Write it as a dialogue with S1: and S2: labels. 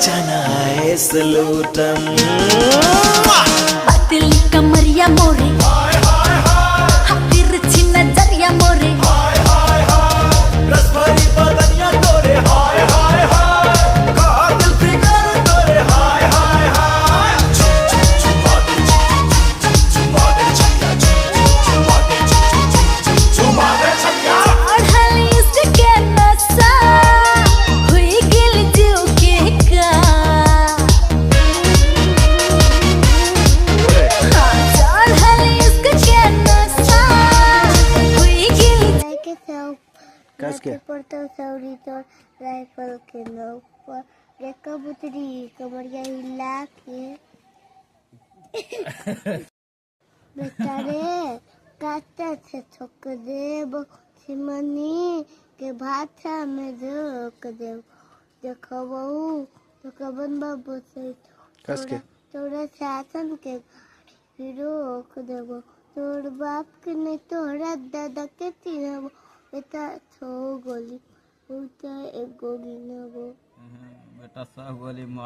S1: चनाए सलूटन
S2: पतली कमरिया मोरे हातिर छिन जरिया मोरे
S1: रसभरी बदनिया तोरे हाय हाय हाय कातिल फिगर तोरे हाय हाय हाय
S2: चढ़ल इसके नशा हुई गिल जीव के का चढ़ल इसके नशा हुई गिल
S3: के सब
S4: कस के
S3: पड़ता सौरी तो राइफल के नौपर रे कबूतरी कमरिया हिला के बेटा रे काटे से ठोक देब सिमनी के भाषा में रोक देब देखो बहू तो कबन बाबू से
S4: कस के
S3: तोरा शासन के रोक देबो तोर बाप के नहीं तोहरा दादा के चिन्हबो बेटा छो गोली उठा एक गोली नबो
S5: बेटा 100 गोली मार